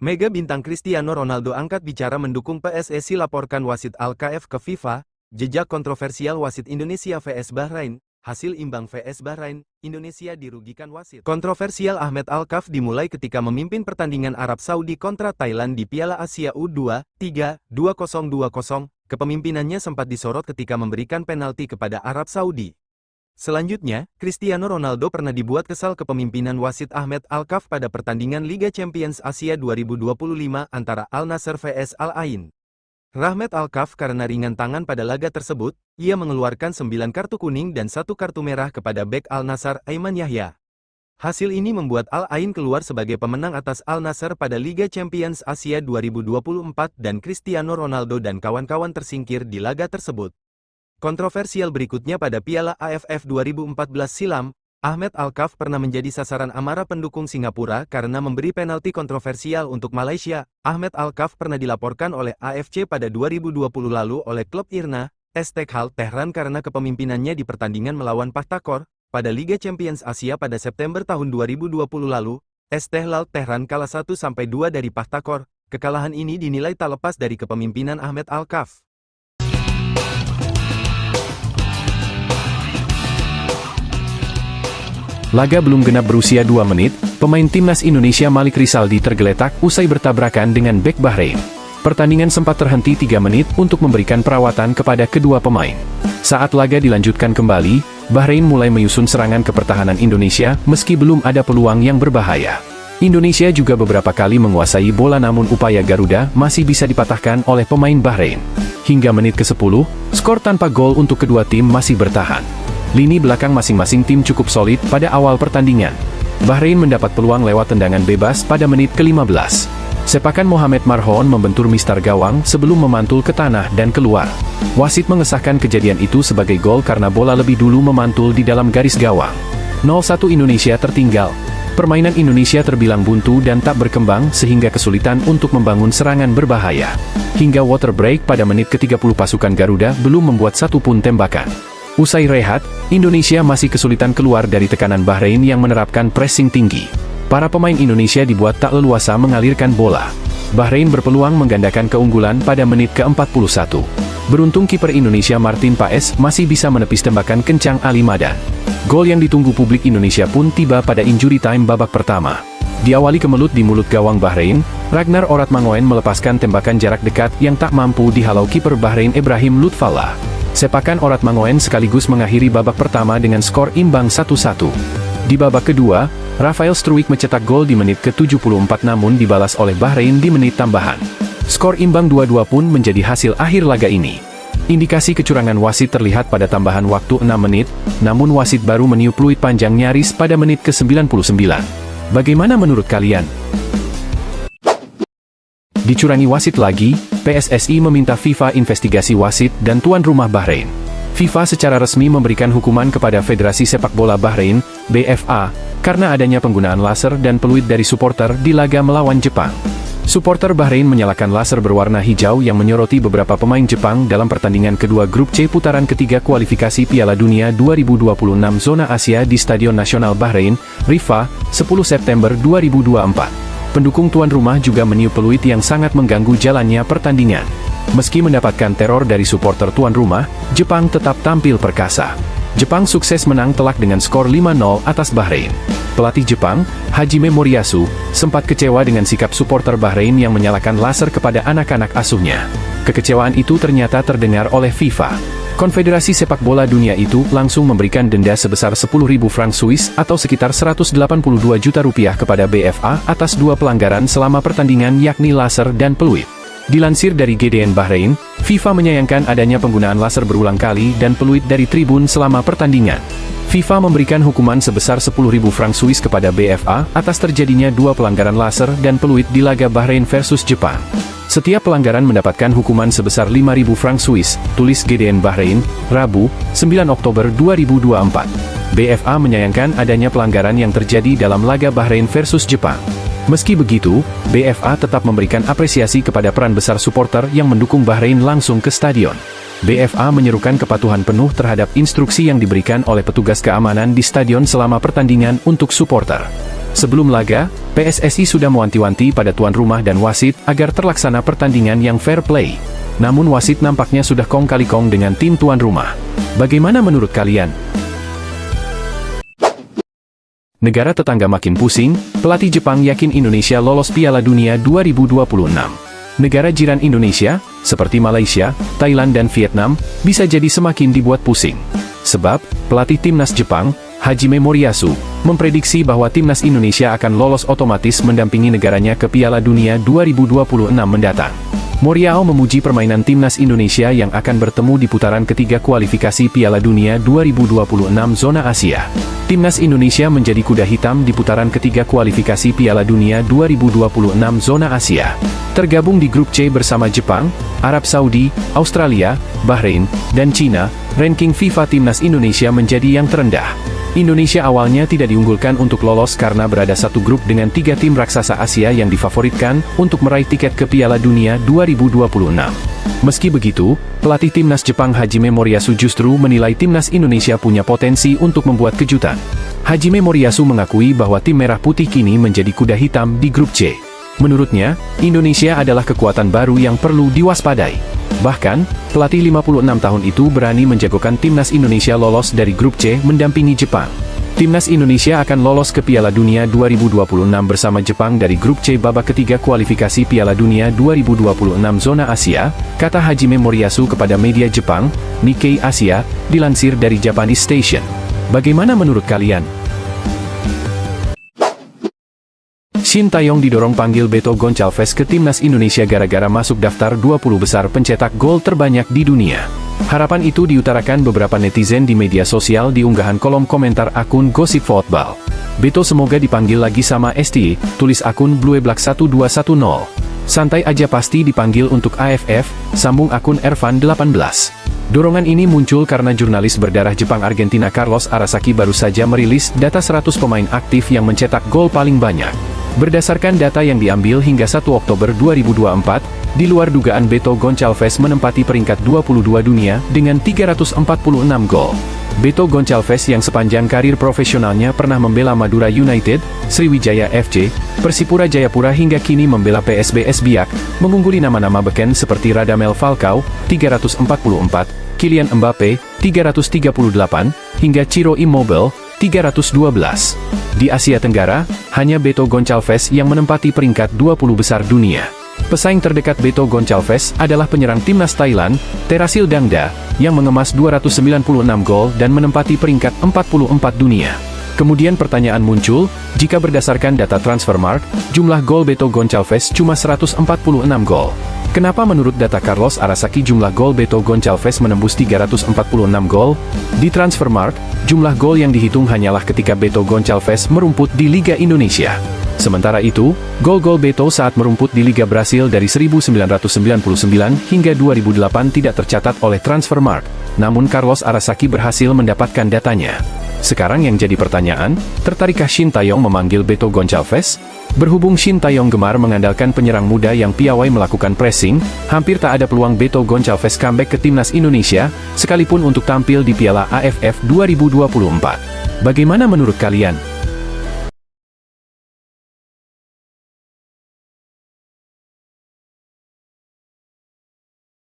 Mega bintang Cristiano Ronaldo angkat bicara mendukung PSSI, laporkan wasit Al-KF ke FIFA, jejak kontroversial wasit Indonesia vs Bahrain, hasil imbang vs Bahrain, Indonesia dirugikan wasit. Kontroversial Ahmed Al-KAF dimulai ketika memimpin pertandingan Arab Saudi kontra Thailand di Piala Asia U23, 2020. Kepemimpinannya sempat disorot ketika memberikan penalti kepada Arab Saudi. Selanjutnya, Cristiano Ronaldo pernah dibuat kesal kepemimpinan wasit Ahmed Al-KAF pada pertandingan Liga Champions Asia 2025 antara Al-Nassr vs Al-Ain. Ahmed Al-KAF karena ringan tangan pada laga tersebut, ia mengeluarkan 9 kartu kuning dan 1 kartu merah kepada bek Al-Nassr Aiman Yahya. Hasil ini membuat Al-Ain keluar sebagai pemenang atas Al-Nassr pada Liga Champions Asia 2024 dan Cristiano Ronaldo dan kawan-kawan tersingkir di laga tersebut. Kontroversial berikutnya, pada Piala AFF 2014 silam, Ahmed Al-KAF pernah menjadi sasaran amarah pendukung Singapura karena memberi penalti kontroversial untuk Malaysia. Ahmed Al-KAF pernah dilaporkan oleh AFC pada 2020 lalu oleh klub Irna, Istiqlal Tehran karena kepemimpinannya di pertandingan melawan Pakhtakor pada Liga Champions Asia pada September tahun 2020 lalu. Istiqlal Tehran kalah 1-2 dari Pakhtakor. Kekalahan ini dinilai tak lepas dari kepemimpinan Ahmed Al-KAF. Laga belum genap berusia 2 menit, pemain timnas Indonesia Malik Rizaldi tergeletak usai bertabrakan dengan bek Bahrain. Pertandingan sempat terhenti 3 menit untuk memberikan perawatan kepada kedua pemain. Saat laga dilanjutkan kembali, Bahrain mulai menyusun serangan ke pertahanan Indonesia meski belum ada peluang yang berbahaya. Indonesia juga beberapa kali menguasai bola, namun upaya Garuda masih bisa dipatahkan oleh pemain Bahrain. Hingga menit ke-10, skor tanpa gol untuk kedua tim masih bertahan. Lini belakang masing-masing tim cukup solid pada awal pertandingan. Bahrain mendapat peluang lewat tendangan bebas pada menit ke-15. Sepakan Mohamed Marhon membentur mistar gawang sebelum memantul ke tanah dan keluar. Wasit mengesahkan kejadian itu sebagai gol karena bola lebih dulu memantul di dalam garis gawang. 0-1 Indonesia tertinggal. Permainan Indonesia terbilang buntu dan tak berkembang sehingga kesulitan untuk membangun serangan berbahaya. Hingga water break pada menit ke-30 pasukan Garuda belum membuat satu pun tembakan. Usai rehat, Indonesia masih kesulitan keluar dari tekanan Bahrain yang menerapkan pressing tinggi. Para pemain Indonesia dibuat tak leluasa mengalirkan bola. Bahrain berpeluang menggandakan keunggulan pada menit ke-41. Beruntung kiper Indonesia Martin Paes masih bisa menepis tembakan kencang Ali Madan. Gol yang ditunggu publik Indonesia pun tiba pada injury time babak pertama. Diawali kemelut di mulut gawang Bahrain, Ragnar Oratmangoen melepaskan tembakan jarak dekat yang tak mampu dihalau kiper Bahrain Ibrahim Lutfallah. Sepakan Oratmangoen sekaligus mengakhiri babak pertama dengan skor imbang 1-1. Di babak kedua, Rafael Struijk mencetak gol di menit ke-74 namun dibalas oleh Bahrain di menit tambahan. Skor imbang 2-2 pun menjadi hasil akhir laga ini. Indikasi kecurangan wasit terlihat pada tambahan waktu 6 menit, namun wasit baru meniup peluit panjang nyaris pada menit ke-99. Bagaimana menurut kalian? Dicurangi wasit lagi, PSSI meminta FIFA investigasi wasit dan tuan rumah Bahrain. FIFA secara resmi memberikan hukuman kepada Federasi Sepak Bola Bahrain, BFA, karena adanya penggunaan laser dan peluit dari supporter di laga melawan Jepang. Supporter Bahrain menyalakan laser berwarna hijau yang menyoroti beberapa pemain Jepang dalam pertandingan kedua grup C putaran ketiga kualifikasi Piala Dunia 2026 zona Asia di Stadion Nasional Bahrain, Riffa, 10 September 2024. Pendukung tuan rumah juga meniup peluit yang sangat mengganggu jalannya pertandingan. Meski mendapatkan teror dari supporter tuan rumah, Jepang tetap tampil perkasa. Jepang sukses menang telak dengan skor 5-0 atas Bahrain. Pelatih Jepang, Hajime Moriyasu, sempat kecewa dengan sikap supporter Bahrain yang menyalakan laser kepada anak-anak asuhnya. Kekecewaan itu ternyata terdengar oleh FIFA. Konfederasi Sepak Bola Dunia itu langsung memberikan denda sebesar 10.000 franc Swiss atau sekitar 182 juta rupiah kepada BFA atas 2 pelanggaran selama pertandingan, yakni laser dan peluit. Dilansir dari GDN Bahrain, FIFA menyayangkan adanya penggunaan laser berulang kali dan peluit dari tribun selama pertandingan. FIFA memberikan hukuman sebesar 10.000 franc Swiss kepada BFA atas terjadinya 2 pelanggaran laser dan peluit di laga Bahrain versus Jepang. Setiap pelanggaran mendapatkan hukuman sebesar 5.000 franc Swiss, tulis GDN Bahrain, Rabu, 9 Oktober 2024. BFA menyayangkan adanya pelanggaran yang terjadi dalam laga Bahrain versus Jepang. Meski begitu, BFA tetap memberikan apresiasi kepada peran besar supporter yang mendukung Bahrain langsung ke stadion. BFA menyerukan kepatuhan penuh terhadap instruksi yang diberikan oleh petugas keamanan di stadion selama pertandingan untuk supporter. Sebelum laga, PSSI sudah mewanti-wanti pada tuan rumah dan wasit agar terlaksana pertandingan yang fair play. Namun wasit nampaknya sudah kong kali kong dengan tim tuan rumah. Bagaimana menurut kalian? Negara tetangga makin pusing, pelatih Jepang yakin Indonesia lolos Piala Dunia 2026. Negara jiran Indonesia, seperti Malaysia, Thailand dan Vietnam, bisa jadi semakin dibuat pusing. Sebab, pelatih timnas Jepang, Hajime Moriyasu, memprediksi bahwa timnas Indonesia akan lolos otomatis mendampingi negaranya ke Piala Dunia 2026 mendatang. Moriyasu memuji permainan timnas Indonesia yang akan bertemu di putaran ketiga kualifikasi Piala Dunia 2026 zona Asia. Timnas Indonesia menjadi kuda hitam di putaran ketiga kualifikasi Piala Dunia 2026 zona Asia. Tergabung di grup C bersama Jepang, Arab Saudi, Australia, Bahrain, dan China, ranking FIFA timnas Indonesia menjadi yang terendah. Indonesia awalnya tidak diunggulkan untuk lolos karena berada satu grup dengan 3 tim raksasa Asia yang difavoritkan untuk meraih tiket ke Piala Dunia 2026. Meski begitu, pelatih timnas Jepang Hajime Moriyasu justru menilai timnas Indonesia punya potensi untuk membuat kejutan. Hajime Moriyasu mengakui bahwa tim merah putih kini menjadi kuda hitam di grup C. Menurutnya, Indonesia adalah kekuatan baru yang perlu diwaspadai. Bahkan, pelatih 56 tahun itu berani menjagokan timnas Indonesia lolos dari grup C mendampingi Jepang. Timnas Indonesia akan lolos ke Piala Dunia 2026 bersama Jepang dari grup C babak ketiga kualifikasi Piala Dunia 2026 zona Asia, kata Hajime Moriyasu kepada media Jepang, Nikkei Asia, dilansir dari Japanese Station. Bagaimana menurut kalian? Shin Tae-yong didorong panggil Beto Goncalves ke timnas Indonesia gara-gara masuk daftar 20 besar pencetak gol terbanyak di dunia. Harapan itu diutarakan beberapa netizen di media sosial di unggahan kolom komentar akun Gosip Football. Beto semoga dipanggil lagi sama ST, tulis akun Blueblak1210. Santai aja pasti dipanggil untuk AFF, sambung akun Ervan18. Dorongan ini muncul karena jurnalis berdarah Jepang Argentina Carlos Arasaki baru saja merilis data 100 pemain aktif yang mencetak gol paling banyak. Berdasarkan data yang diambil hingga 1 Oktober 2024, di luar dugaan Beto Goncalves menempati peringkat 22 dunia dengan 346 gol. Beto Goncalves yang sepanjang karir profesionalnya pernah membela Madura United, Sriwijaya FC, Persipura Jayapura hingga kini membela PSBS Biak, mengungguli nama-nama beken seperti Radamel Falcao, 344, Kylian Mbappe, 338, hingga Ciro Immobile, 312. Di Asia Tenggara, hanya Beto Goncalves yang menempati peringkat 20 besar dunia. Pesaing terdekat Beto Goncalves adalah penyerang timnas Thailand, Terasil Dangda, yang mengemas 296 gol dan menempati peringkat 44 dunia. Kemudian pertanyaan muncul, jika berdasarkan data Transfermarkt, jumlah gol Beto Goncalves cuma 146 gol. Kenapa menurut data Carlos Arasaki jumlah gol Beto Goncalves menembus 346 gol? Di Transfermarkt, jumlah gol yang dihitung hanyalah ketika Beto Goncalves merumput di Liga Indonesia. Sementara itu, gol-gol Beto saat merumput di Liga Brasil dari 1999 hingga 2008 tidak tercatat oleh Transfermarkt, namun Carlos Arasaki berhasil mendapatkan datanya. Sekarang yang jadi pertanyaan, tertarikkah Shin Tae-yong memanggil Beto Goncalves? Berhubung Shin Tae-yong gemar mengandalkan penyerang muda yang piawai melakukan pressing, hampir tak ada peluang Beto Goncalves comeback ke timnas Indonesia, sekalipun untuk tampil di Piala AFF 2024. Bagaimana menurut kalian?